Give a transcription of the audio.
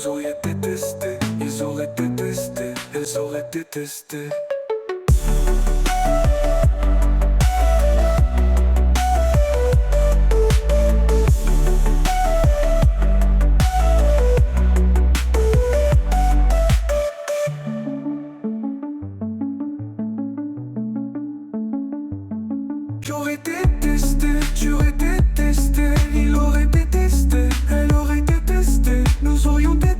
auraient détesté, ils auraient détesté, elles auraient détesté. J'aurais détesté, tu aurais détesté, il aurait détesté, elle aurait détesté, nous aurions détesté.